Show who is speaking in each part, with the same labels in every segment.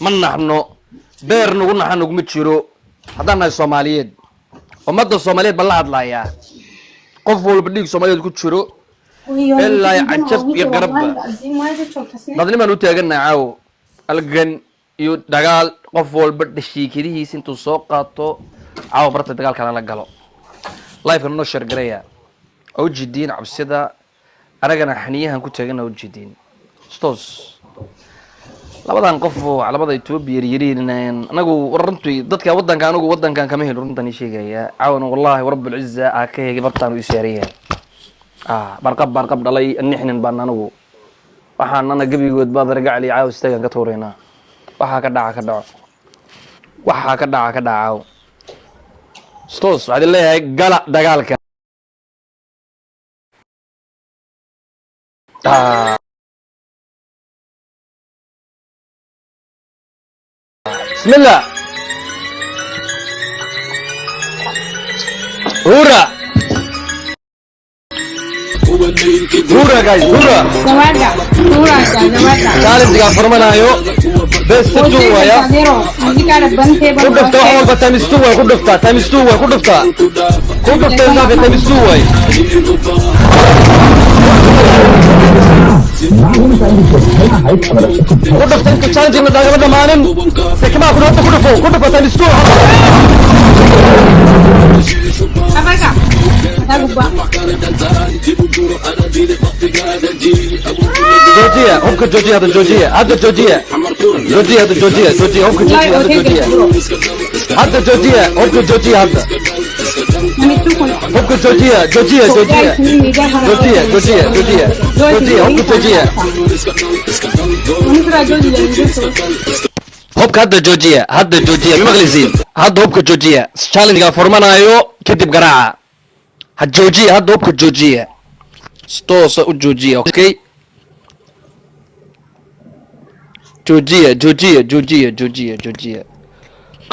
Speaker 1: من نحن بير نقول نحن نقوم تشيرو هذا الناس الصوماليين ومدة الصوماليين بالله لا يا قفوا البديك الصوماليين كنت تشيرو إلا يعجب يقرب بدل ما نوتي أجنّا عاو الجن يو دجال قفوا البدشي كذي سنتو سوقاتو عاو برت دجال كان على جلو لايف كنا نشر قرية أوجدين عبسدا أنا جنا حنيها كنت أجنّا أوجدين ستوس labadan qof oo calabada Itoobiya yiriireen anagu warantay dadka wadanka anagu wadankan kama helo runtan sheegaya caawan wallahi rabbil izza akayga bartaan u isyaariya barqab dhalay annixnin baan anagu waxaan ana gabigood baad ragacli caaw istagan ka tooreyna waxa ka dhaca stos waxa leeyahay gala dagaalka بسم الله هورا guys هورا challenge ga farmanayo bes tuwa ya ku dhafta wax walba times 2 way ku dhafta times 2 way ku dhafta nabi times 2 way ku dhafta inta challenge ma daga dhamaanin sekma ku dhafta times 2
Speaker 2: abaga
Speaker 1: جوجيا هوك جوجيا هذا جوجيا هذا جوجيا هذا جوجيا هوك جوجيا هذا جوجيا هذا جوجيا هوك جوجيا هذا هوك جوجيا هوك جوجيا هوك جوجيا هوك هذا جوجيا مغلزين هذا هوك جوجيا تشالنج فورمانايو كدب قراعه هالجوجيا هذا هوك جوجيا ستوس وجوجيا اوكي جوجيا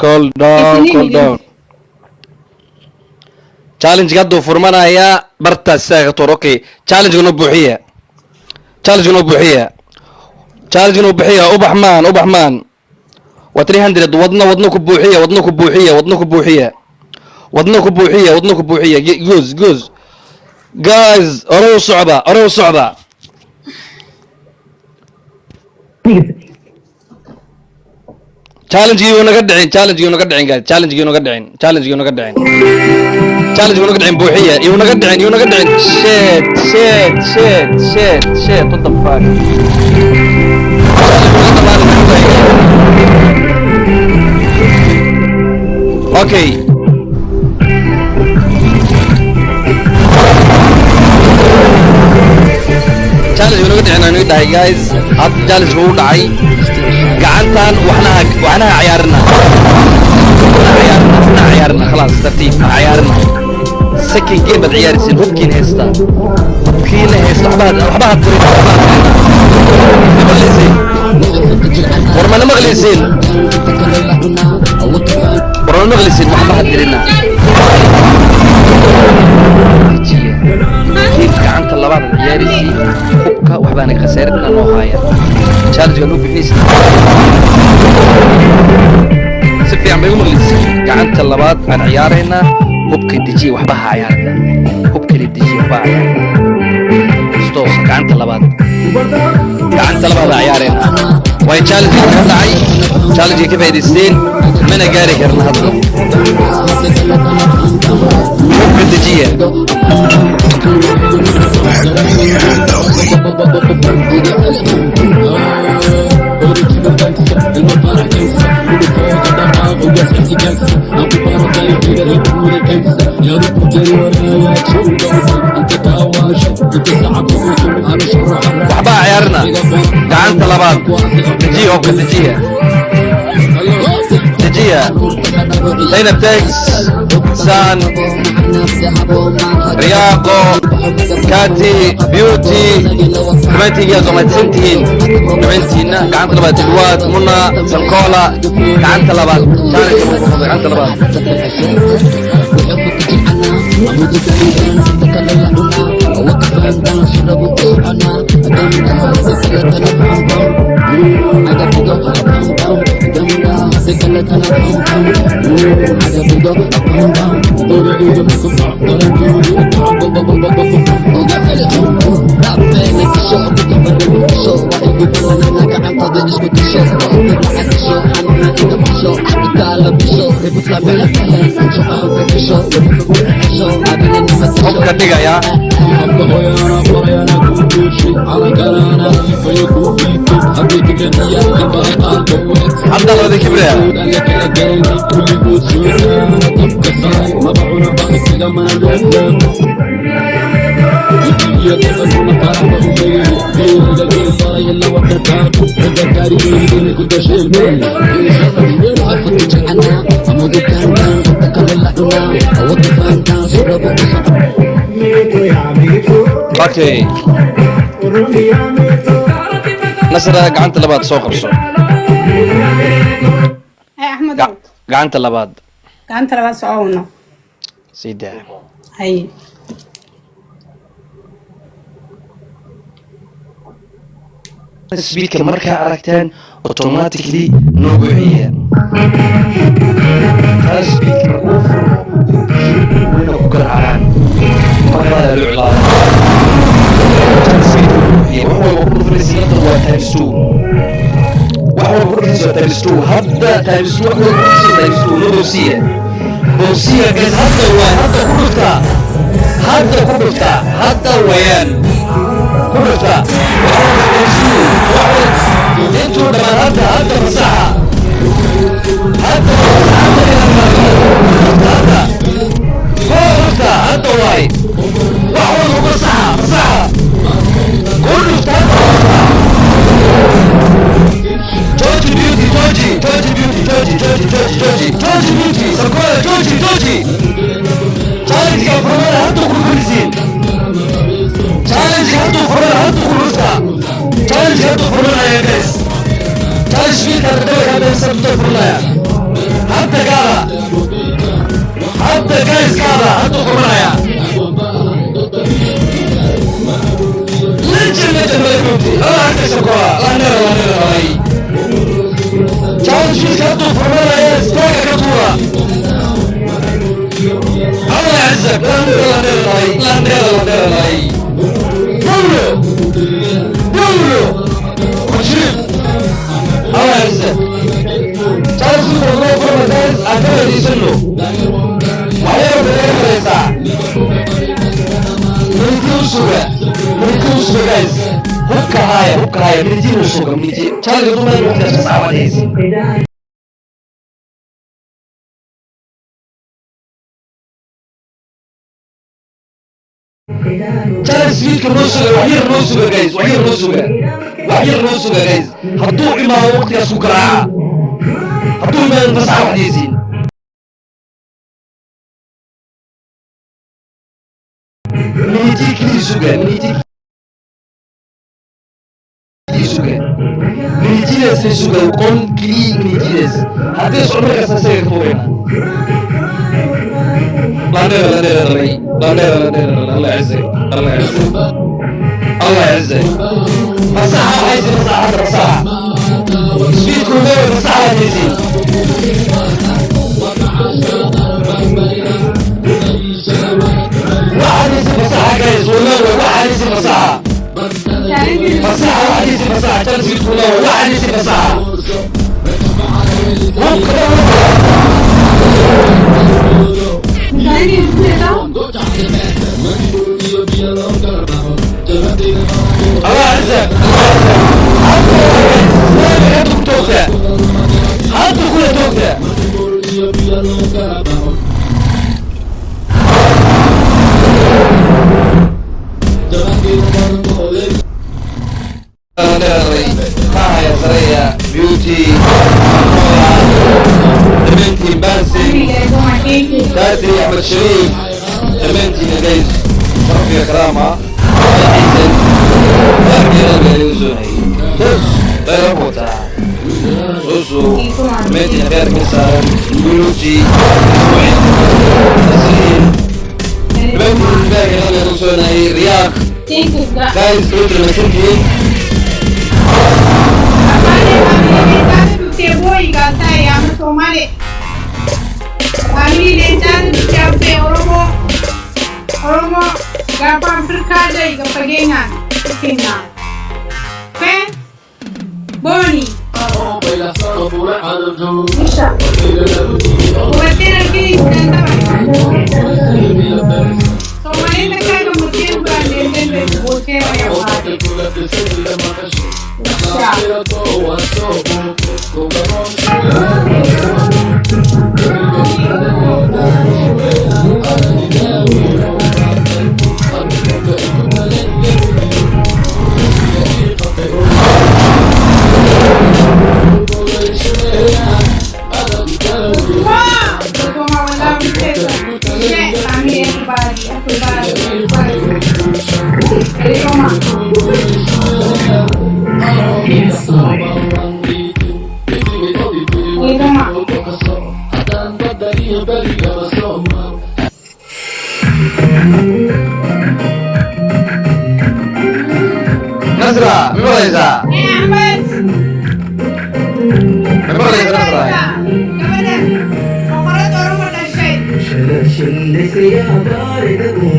Speaker 1: call down challenge قدو فرمانايا برتا ساغتور اوكي challenge نبوحية وبحمان و300 ودنك بوحية جوز guys أرو صعبة challenge يونا قدعين guys challenge يونا قدعين بوحية يونا قدعين shit what the fuck okay challenge يونا قدعين أنا قدعي guys هاد challenge هو دعي قعنتان وحنا عيارنا خلاص ترتيب عيارنا سكين جيم بد عيارسين هوكين هيستا وحبها تريد ورمنا مغلسين وحبها تريدنا كيف قعنت اللبات عيارسي هوكا وحبانا خسارتنا نوهايا شارج قالوا بحيس سفي عم بيقوم مغلسين قعنت اللبات عن عيارنا هوبك الدجي وحبها عيارنا ستوس قعنت اللبات عيارنا واي تشالنج دعي تشالنج كيف هيدستين من قاري كرنا هذا هوبك الدجية وحبا عيارنا قعنت طلبات تجيه هوكا تجيه زينب تكس سان رياقو كاتي بيوتي كمانتي يا زومات سنتين كمانتينا قعنت طلبات الواد منى سنكولا قعنت طلبات قعنت طلبات qofka dhigaya hadda labada kibriya okay nasra gacanta labaad soo qabso
Speaker 2: هاي أحمد
Speaker 1: gacanta labaad
Speaker 2: كان ترى بس عونه
Speaker 1: sii daa
Speaker 2: هاي
Speaker 1: speedka markaa aragtaan automatically noo buuxiya hal speedka markuu furo wayna ku garacaan markadaa lu cilaada speedka buuxiya wax walba ku dhufraysiinata waa times two wax walba ku dhufraysiin waa times two hadda times two wax walba ku dhufraysiin times two no boosiya boosiya guys hadda waa hadda ku dhuftaa hadda ku dhuftaa hadda wayaan ku dhuftaa انتوا لما هذا مساحة هذا هذا واي وحول مساحة مساحة كله جوجي بيوتي جوجي جوجي بيوتي جوجي جوجي جوجي جوجي جوجي بيوتي سكولا جوجي جوجي تشالنج يا فرمان هاتوا كل تشالنج هاتوا فرمان هاتوا كل تشالنج هاتوا فرمان يا جيس تشالنج فيك هتدور هذا يسبب فرمان حتى قالا حتى جيس قالا هاتوا فرمان يا ليش ليش ما يبغي الله عنك سكولا الله نرى الله نرى تشالنج فيك هاتوا فرمان يا استاك كتورة الله يعزك لا نرى الله نرى لا نرى الله نرى دولو دولو مجرم الله يعزك تعال شوف والله فرما دايز أكبر يسلو وعيرو بالأيام ريسا مريتين وسوغا جايز هكا هاي مريتين وسوغا مريتين تعال يقولون أنا وقت أشخص عواليز جالس فيك الرسل وحير الرسل جايز وحير الرسل جايز هدوء إما وقت يا سكراء هدوء إما ينفسع وحديثين منيتيك لي سوغا منيتيك لي سوغا منيتيلس لي سوغا وقون كلي منيتيلس هديس عمرك أساسيك طورنا الله يعزك الله يعزك الله يعزك مساحة عايز مساحة سبيد كروبير مساحة عايزين واحد يسي مساحة جايز والله واحد يسي مساحة مساحة واحد يسي مساحة تنسيب والله واحد يسي مساحة الله يعزك هاتوا توكتا هاتوا كل توكتا يا سرية بيوتي بنتي باسم كاتري احمد شريف بنتي نجيز شرف يا كرامة حسن باقي يوزوني غير موتا سوسو بنتي غير كسار بيوتي تسليم بنتي باقي يوزوني رياض guys بيوتي المسكين
Speaker 2: Te voy a cantar y family lencan cafe Oromo gapa Afrika dai gapa gengan kina okay Boni Misha Buatin lagi tanda so malin na kayo mutin ba nenden de bote ya pare
Speaker 1: Nasra, memoriza.
Speaker 2: Ahmed.
Speaker 1: Memoriza Nasra.
Speaker 2: Kemudian, Kokorat orang berdasai.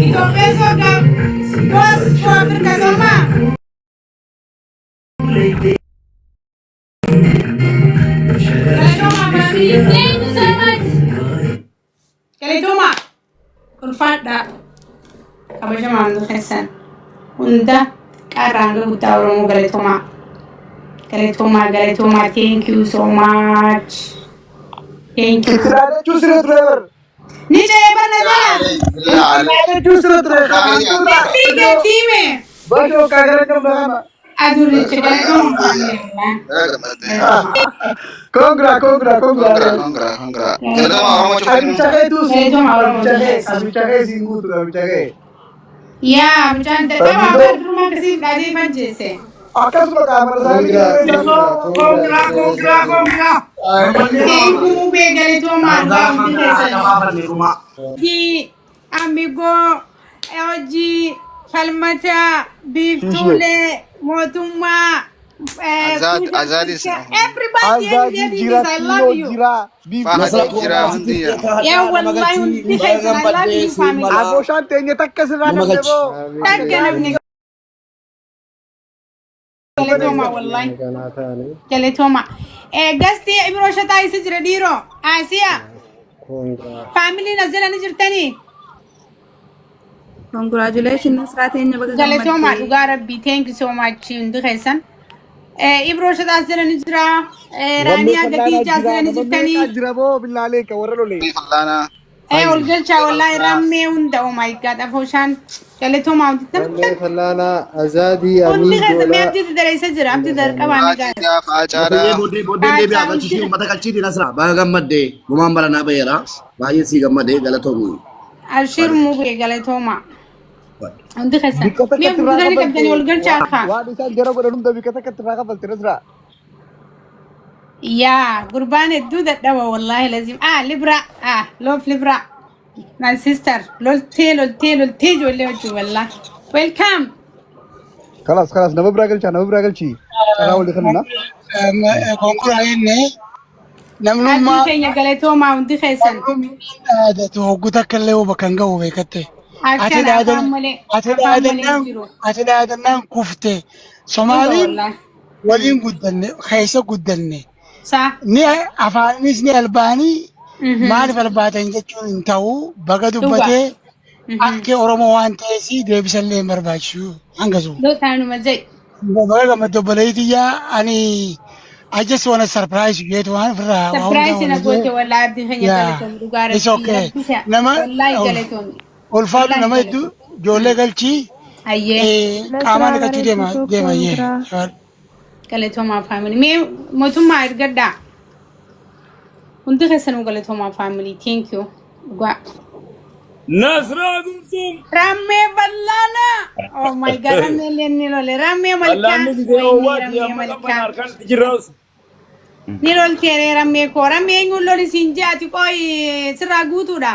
Speaker 2: Itu besok kan, bos Afrika sama. Thank you so much. Kali cuma, kurfada. Apa cuma anu kesan. Unda karanga buta orang kali cuma. Thank you so much. Thank you.
Speaker 3: Choose the driver.
Speaker 2: Ni saya benar.
Speaker 3: Choose the driver.
Speaker 2: Tiga tim.
Speaker 3: Bajo kagak kemana?
Speaker 2: Aduh, cakap kamu pandai.
Speaker 3: Congra.
Speaker 4: Kita mau coba
Speaker 3: Abi cakai itu sih.
Speaker 2: Saya cuma orang
Speaker 3: Abi cakai singgu tuh abi cakai.
Speaker 2: Ya, macam tu. Tapi apa rumah kasih dari Manchester.
Speaker 3: Akan sudah kamar saya.
Speaker 2: Congra. Thank you, begal itu mangga. Di amigo, Oji, Falmata, Beef Tule, Motuma.
Speaker 4: Azadi
Speaker 2: Everybody, I love you. Ya, wallahi, I love you, family.
Speaker 3: Aku shantenye takka sirana debo.
Speaker 2: Galetoma. Gasti ibro shata isijra diro. Asia. Family nazala nijirtani.
Speaker 5: Congratulations, Ratin.
Speaker 2: Galetoma, duga rabbi. Thank you so much. Ndu khaisan. Ibro shata nazala nijra. Rania gati jazala nijirtani.
Speaker 3: Ajrabo billah alayka waralo le.
Speaker 2: والقلشة والله رمي وندا oh my god أفوشان قالت هم عم تتنم
Speaker 6: فلانا أزادي
Speaker 2: واللي
Speaker 6: أمين
Speaker 2: غزة ما
Speaker 6: دولا
Speaker 2: أبدي تدري سجر أبدي تدري كمان قال
Speaker 7: Bode debi aga chichi mata kalchiti nasra ba gammadde mumambara na bayera ba yesi gammadde galatomi
Speaker 2: أشير مو بي قالت هم عندي خسن مين بدني كبدني والقلشة خا
Speaker 3: Wadi san jero ko dum dabi kata kata raga bal tirazra.
Speaker 2: يا قربان الدودة دوا والله لازم لبرا لوف لبرا my sister لول تي جولي وجو والله welcome
Speaker 3: خلاص نبى براغل شي راول دخلنا
Speaker 8: كونكور هيني نملو
Speaker 2: أدي
Speaker 8: ما
Speaker 2: خيني قالت هم عندي خسن
Speaker 8: هذا تو قدك اللي هو بكنجو بكتة
Speaker 2: عشان أفهملي
Speaker 8: هذا نام كفتة سومالي ولين قدني خيسة قدني
Speaker 2: صح
Speaker 8: ني أفانيس ني ألباني ما أعرف الباتين جتون انتو بقدو بدي أكيد أورمو وانتسي ده بيسلي مرباشو أنجزو
Speaker 2: لو تانو مزاي
Speaker 8: بقى ما تبليتي يا أني I just want to surprise you one for
Speaker 2: surprise na bote wala abdi khanya kalaton lugar
Speaker 8: it's okay nama
Speaker 2: wallahi kalaton
Speaker 8: ulfadu nama itu jole galchi
Speaker 2: ayye
Speaker 8: amane kachi dema ye
Speaker 2: kalaton ma family me motum ma irgadda unti khasanu kalaton ma family thank you gwa
Speaker 9: Nasra Gumsum.
Speaker 2: Ramme ballana. Oh my god, ramme lenni ramme malika. Ramme malika. Nilol tere ramme ko ramme ngulol sinjati koi siragutu da.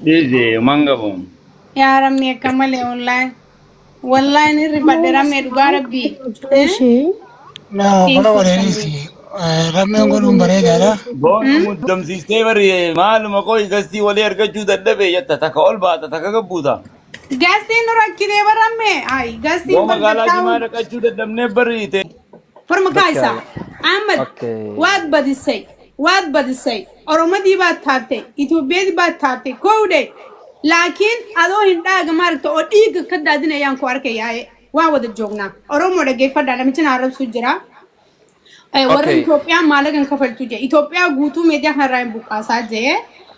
Speaker 9: Dije mangabon.
Speaker 2: Ya ramme kamale online. Wallahi ni ribade ramme dugara bi.
Speaker 8: لا ولا وريسي Rammeen godhuun bareedaadha.
Speaker 9: Boon muddamsiistee bari maaluma qoy gastii walii argachuu dadhabe jetta takka ol baata takka gabbuuta.
Speaker 2: Gastiin rakkitee baramme. Ay gastiin
Speaker 9: Yoo magaalaa jimaa dhaqachuu dadhabnee bariite.
Speaker 2: Farma kaisa. Ahmed. Waad badisay. Oromadii baad taatee. Itoophiyaadii baad taatee. Koowde. Laakiin adoo hindhaaga maaragta oo dhiiga ka daadinayaan ku arkayaaye. Waa wada joognaa. Oromoo dhageeffadhaa namichi arrabsuu jira. Warra Itoophiyaan maalagan kafaltu jee. Itoophiyaa guutuu meediyaa kanarraa hin buqqaasaa jee.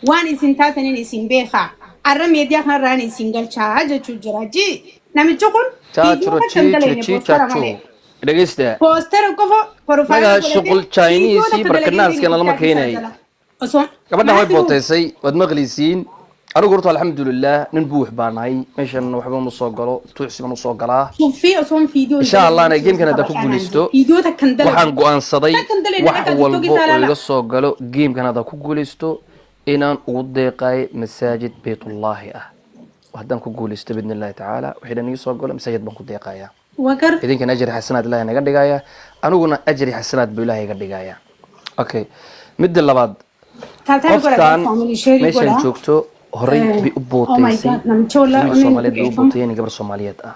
Speaker 2: Waan isin taataniin isin beekaa. Arra meediyaa kanarraa isin galchaa jechuu jira. Ji namichi kun
Speaker 1: chaachuu dhegeysta
Speaker 2: poostara qofa
Speaker 1: naga shuqul Chinese barkanaaskeena lama keenay gabadha way booteysay wad maqlisiin anigu horta alxamdulillah nin buux baanahay meeshan waxba ma soo galo tuuxsiga ma soo galaa insha Allah na geemkan hada ku guuleysto waxaan go'aansaday wax walbo oo iga soo galo geemkan hada ku guuleysto inaan ugu deeqay masaajid baytullaahi ah waxaan ku guuleysto bidnillaahi taala wixii dhan iga soo galo masaajid baan ku deeqayaa idin kan ajri xasanaad ilaahay naga dhigaya aniguna ajri xasanaad buu ilaahay naga dhigaya okay mid labaad qoftan meeshan joogto horay bi u booteysay Soomaaliyeed u booteeyeen gabar Soomaaliyeed ah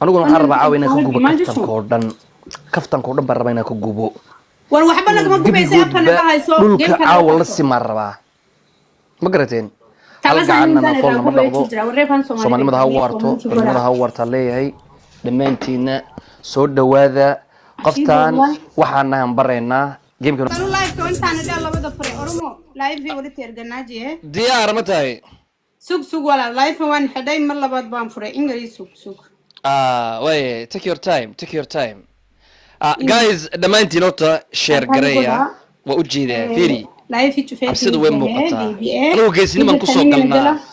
Speaker 1: aniguna waxaan rabaa caawina ka gubo kaftanka oo dhan baan rabaa inaan ka gubo
Speaker 2: war waxba nagama gubaysay afkana ma hayso
Speaker 1: dhulka caawa la simaan rabaa ma garateen halgacanna fool ma dhaqdo Soomaalnimada ha waarto culimada ha waarta leeyahay dhamaantiina soo dhawaada qoftan waxaan nahan bareynaa geemka
Speaker 2: live ko intaan ida labada fare oromo live wada teerganaaji
Speaker 1: diyaar ma tahay
Speaker 2: sug wala live waan xidhay mar labaad baan furay ingiriis sug
Speaker 1: way take your time guys dhamaantiin horta share gareeya waa u jeedaa fiiri
Speaker 2: live
Speaker 1: sida way muuqataa anigu geesiniman ku soo galnaa